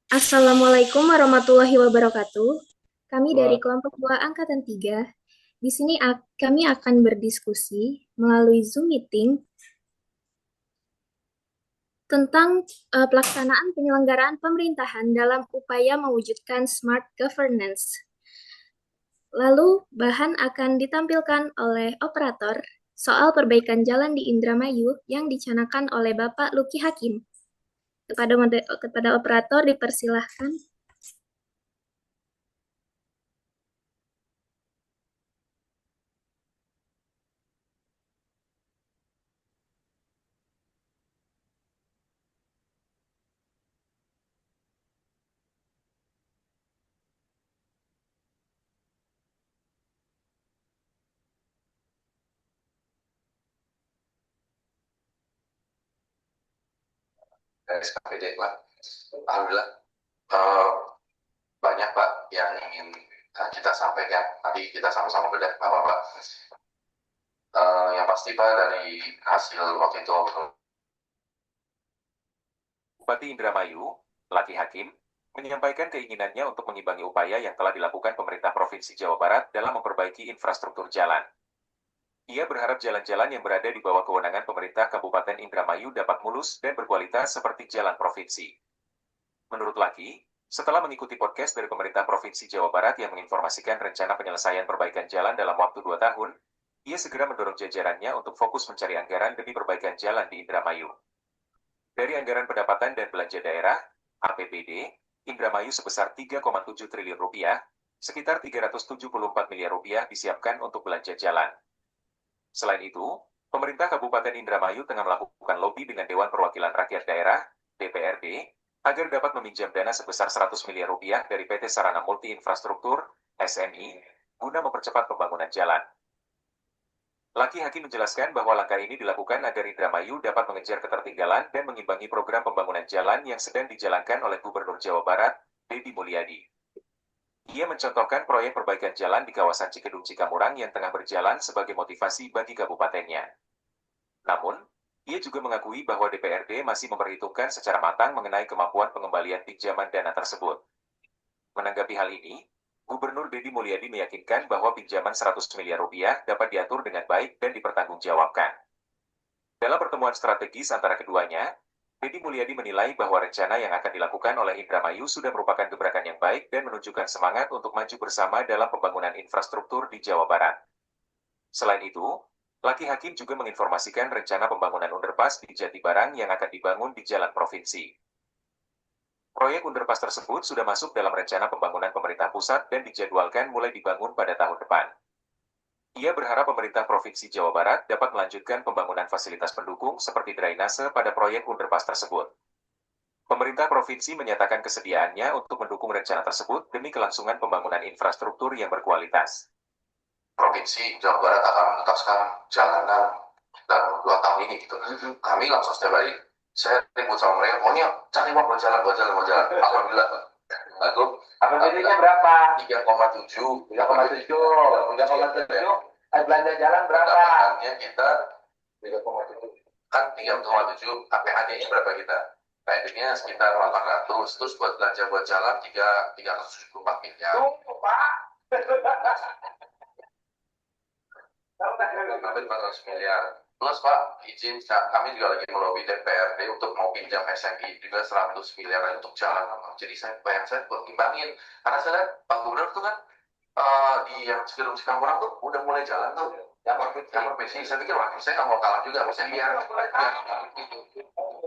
Assalamualaikum warahmatullahi wabarakatuh. Kami dari Wah, kelompok 2 Angkatan 3. Di sini kami akan berdiskusi melalui Zoom meeting tentang pelaksanaan penyelenggaraan pemerintahan dalam upaya mewujudkan smart governance. Lalu, bahan akan ditampilkan oleh operator soal perbaikan jalan di Indramayu yang dicanangkan oleh Bapak Luki Hakim. Kepada operator dipersilahkan. dari SKPD Pak. Alhamdulillah eh, banyak Pak yang ingin kita sampaikan. Tadi kita sama-sama bedah Bapak. Yang pasti Pak dari hasil waktu itu Bupati Indramayu, Laki Hakim, menyampaikan keinginannya untuk mengimbangi upaya yang telah dilakukan pemerintah Provinsi Jawa Barat dalam memperbaiki infrastruktur jalan. Ia berharap jalan-jalan yang berada di bawah kewenangan pemerintah Kabupaten Indramayu dapat mulus dan berkualitas seperti jalan provinsi. Menurut Laki, setelah mengikuti podcast dari pemerintah Provinsi Jawa Barat yang menginformasikan rencana penyelesaian perbaikan jalan dalam waktu 2 tahun, ia segera mendorong jajarannya untuk fokus mencari anggaran demi perbaikan jalan di Indramayu. Dari anggaran pendapatan dan belanja daerah, APBD, Indramayu sebesar 3,7 triliun rupiah, sekitar 374 miliar rupiah disiapkan untuk belanja jalan. Selain itu, pemerintah Kabupaten Indramayu tengah melakukan lobi dengan Dewan Perwakilan Rakyat Daerah, DPRD, agar dapat meminjam dana sebesar 100 miliar rupiah dari PT Sarana Multi Infrastruktur, SMI, guna mempercepat pembangunan jalan. Laki Hakim menjelaskan bahwa langkah ini dilakukan agar Indramayu dapat mengejar ketertinggalan dan mengimbangi program pembangunan jalan yang sedang dijalankan oleh Gubernur Jawa Barat, Deddy Mulyadi. Ia mencontohkan proyek perbaikan jalan di kawasan Cikedung Cikamurang yang tengah berjalan sebagai motivasi bagi kabupatennya. Namun, ia juga mengakui bahwa DPRD masih memperhitungkan secara matang mengenai kemampuan pengembalian pinjaman dana tersebut. Menanggapi hal ini, Gubernur Deddy Mulyadi meyakinkan bahwa pinjaman 100 miliar rupiah dapat diatur dengan baik dan dipertanggungjawabkan. Dalam pertemuan strategis antara keduanya, Deddy Mulyadi menilai bahwa rencana yang akan dilakukan oleh Indramayu sudah merupakan gebrakan yang baik dan menunjukkan semangat untuk maju bersama dalam pembangunan infrastruktur di Jawa Barat. Selain itu, Laki Hakim juga menginformasikan rencana pembangunan underpass di Jatibarang yang akan dibangun di jalan provinsi. Proyek underpass tersebut sudah masuk dalam rencana pembangunan pemerintah pusat dan dijadwalkan mulai dibangun pada tahun depan. Ia berharap pemerintah Provinsi Jawa Barat dapat melanjutkan pembangunan fasilitas pendukung seperti drainase pada proyek underpass tersebut. Pemerintah provinsi menyatakan kesediaannya untuk mendukung rencana tersebut demi kelangsungan pembangunan infrastruktur yang berkualitas. Provinsi Jawa Barat akan menuntaskan jalanan dalam 2 tahun ini gitu. Kami langsung setiap hari saya ribut sama mereka, maunya cari uang buat jalan, buat jalan, buat jalan. Alhamdulillah, Pak. Lalu APBD-nya berapa? 3,7. 3,7. 3,7. Belanja jalan berapa? Pendapatannya kita 3,7. Kan 3,7. APH-nya berapa kita? PID-nya sekitar 800. Terus buat belanja buat jalan 374 miliar. Tunggu, Pak. Hampir 400 miliar. Plus Pak, izin kami juga lagi melobi DPRD untuk mau pinjam SMI juga 100 miliar untuk jalan. Jadi saya buat ngimbangin. Karena saya lihat Pak Gubernur tuh kan di yang sebelum Cikamurang tuh udah mulai jalan tuh. Yang provinsi, saya pikir wah saya nggak mau kalah juga, saya biar.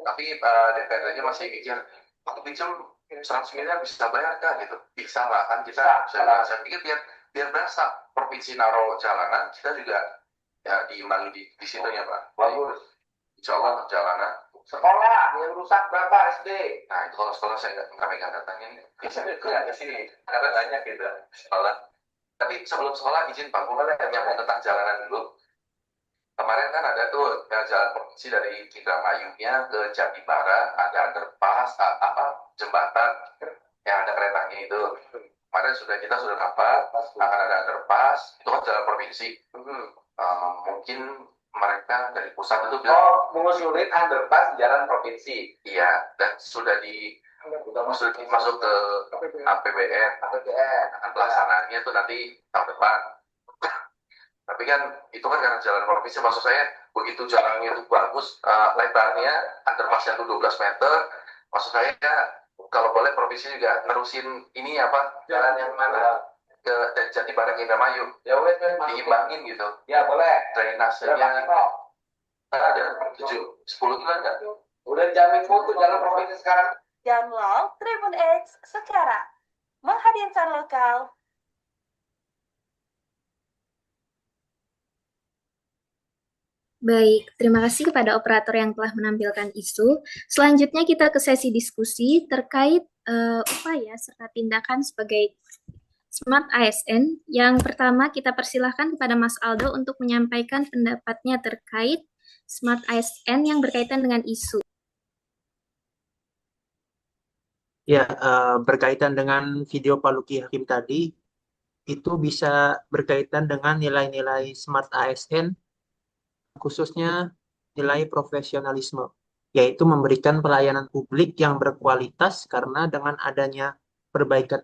Tapi DPRD-nya masih mikir, waktu pinjam 100 miliar bisa bayar kan gitu. Bisa lah kan kita. Saya pikir biar berasa provinsi naro jalanan, kita juga ya diimbangi di situnya Pak. Bagus. Insya Allah jalanan. Sekolah yang rusak berapa SD? Nah itu kalau sekolah saya nggak megang datanya. Bisa ada sih. Karena banyak gitu sekolah. Tapi sebelum sekolah izin Pak Gubernur yang tentang jalanan dulu. Kemarin kan ada tuh jalan provinsi dari Indramayunya ke Jatibara, ada underpass, jembatan yang ada keretanya itu. Kemarin kita sudah dapat akan ada underpass, itu kan jalan provinsi. Mungkin mereka dari pusat itu bilang, mengusulin underpass jalan provinsi. Iya, dan sudah di udah masuk ke APBN. Pelaksanaannya tuh nanti tahun depan. Tapi kan itu kan karena jalan provinsi, maksud saya begitu jalannya itu bagus, lebarnya underpassnya itu 12 meter, maksud saya kalau boleh provinsi juga nerusin ini apa jalan yang mana ke Jati Barang Indramayu, ya wes diimbangin gitu, ya boleh drainasenya ada 7 10 itu ada, udah dijamin foto jalan provinsi sekarang. Download Tribun X sekarang. Menghadirkan lokal. Baik, terima kasih kepada operator yang telah menampilkan isu. Selanjutnya kita ke sesi diskusi terkait upaya serta tindakan sebagai Smart ASN. Yang pertama kita persilahkan kepada Mas Aldo untuk menyampaikan pendapatnya terkait Smart ASN yang berkaitan dengan isu. Ya, berkaitan dengan video Pak Luki Hakim tadi, itu bisa berkaitan dengan nilai-nilai Smart ASN, khususnya nilai profesionalisme, yaitu memberikan pelayanan publik yang berkualitas karena dengan adanya perbaikan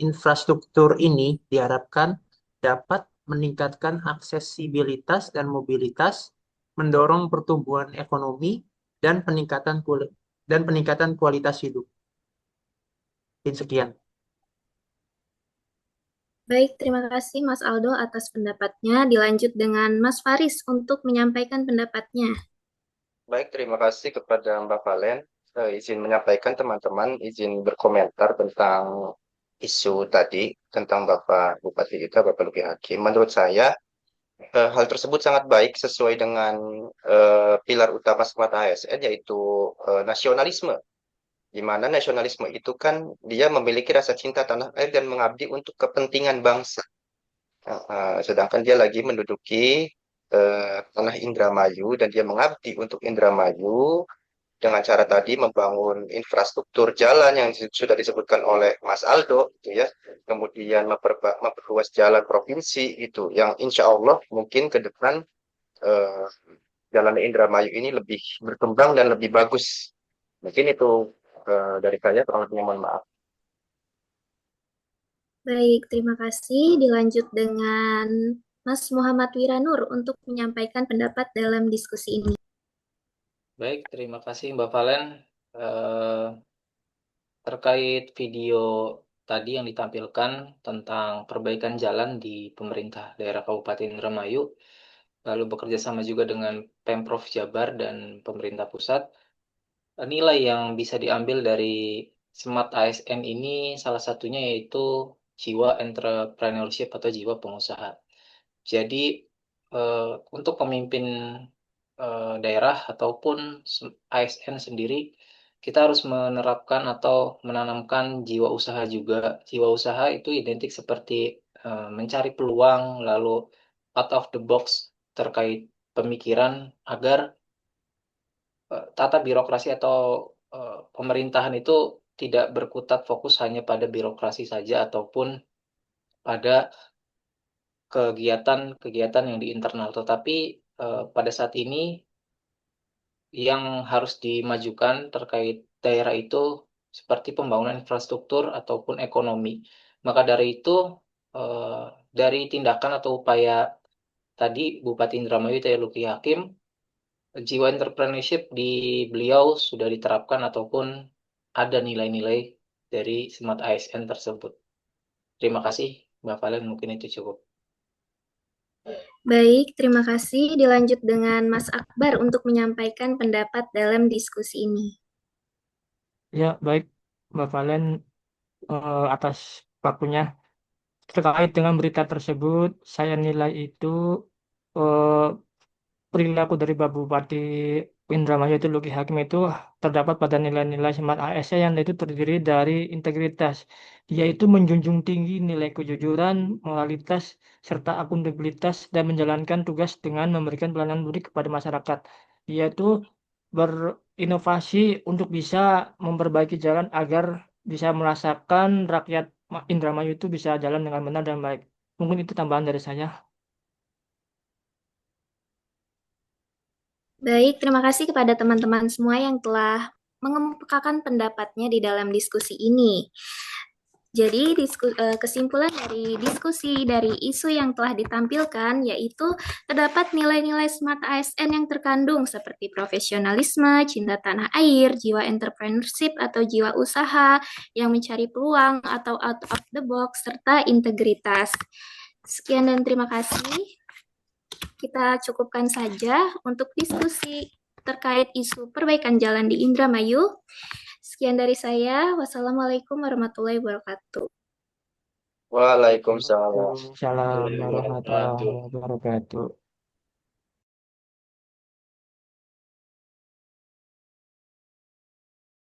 infrastruktur ini diharapkan dapat meningkatkan aksesibilitas dan mobilitas, mendorong pertumbuhan ekonomi dan peningkatan kualitas hidup. Sekian. Baik, terima kasih Mas Aldo atas pendapatnya. Dilanjut dengan Mas Faris untuk menyampaikan pendapatnya. Baik, terima kasih kepada Mbak Valen. Izin menyampaikan teman-teman, izin berkomentar tentang isu tadi, tentang Bapak Bupati kita, Bapak Luki Hakim. Menurut saya, hal tersebut sangat baik sesuai dengan pilar utama Smart ASN, yaitu nasionalisme. Di mana nasionalisme itu kan dia memiliki rasa cinta tanah air dan mengabdi untuk kepentingan bangsa. Sedangkan dia lagi menduduki tanah Indramayu dan dia mengabdi untuk Indramayu dengan cara tadi membangun infrastruktur jalan yang sudah disebutkan oleh Mas Aldo, gitu ya. Kemudian memperluas jalan provinsi itu, yang insya Allah mungkin ke depan eh, jalan Indramayu ini lebih berkembang dan lebih bagus. Mungkin itu dari saya, kurang lebihnya mohon maaf. Baik, terima kasih. Dilanjut dengan Mas Muhammad Wiranur untuk menyampaikan pendapat dalam diskusi ini. Baik, terima kasih Mbak Valen. Terkait video tadi yang ditampilkan tentang perbaikan jalan di pemerintah daerah Kabupaten Indramayu, lalu bekerja sama juga dengan Pemprov Jabar dan pemerintah pusat, nilai yang bisa diambil dari Smart ASN ini salah satunya yaitu jiwa entrepreneurship atau jiwa pengusaha. Jadi untuk pemimpin daerah ataupun ASN sendiri, kita harus menerapkan atau menanamkan jiwa usaha juga. Jiwa usaha itu identik seperti mencari peluang, lalu out of the box terkait pemikiran agar tata birokrasi atau pemerintahan itu tidak berkutat fokus hanya pada birokrasi saja ataupun pada kegiatan-kegiatan yang di internal. Tetapi pada saat ini yang harus dimajukan terkait daerah itu seperti pembangunan infrastruktur ataupun ekonomi. Maka dari itu, dari tindakan atau upaya tadi Bupati Indramayu Taya Luki Hakim, jiwa entrepreneurship di beliau sudah diterapkan ataupun ada nilai-nilai dari Smart ASN tersebut. Terima kasih, Mbak Valen, mungkin itu cukup. Baik, terima kasih. Dilanjut dengan Mas Akbar untuk menyampaikan pendapat dalam diskusi ini. Ya, baik, Mbak Valen, atas waktunya. Terkait dengan berita tersebut, saya nilai itu eh, perilaku dari Bapak Bupati Indramayu itu Luki Hakim itu terdapat pada nilai-nilai Smart ASN yang itu terdiri dari integritas, yaitu menjunjung tinggi nilai kejujuran, moralitas, serta akuntabilitas dan menjalankan tugas dengan memberikan pelayanan publik kepada masyarakat, yaitu berinovasi untuk bisa memperbaiki jalan agar bisa merasakan rakyat Indramayu itu bisa jalan dengan benar dan baik. Mungkin itu tambahan dari saya. Baik, terima kasih kepada teman-teman semua yang telah mengemukakan pendapatnya di dalam diskusi ini. Jadi kesimpulan dari diskusi dari isu yang telah ditampilkan yaitu terdapat nilai-nilai Smart ASN yang terkandung seperti profesionalisme, cinta tanah air, jiwa entrepreneurship atau jiwa usaha yang mencari peluang atau out of the box, serta integritas. Sekian dan terima kasih. Kita cukupkan saja untuk diskusi terkait isu perbaikan jalan di Indramayu. Sekian dari saya. Wassalamualaikum warahmatullahi wabarakatuh. Waalaikumsalam. Waalaikumsalam warahmatullahi wabarakatuh.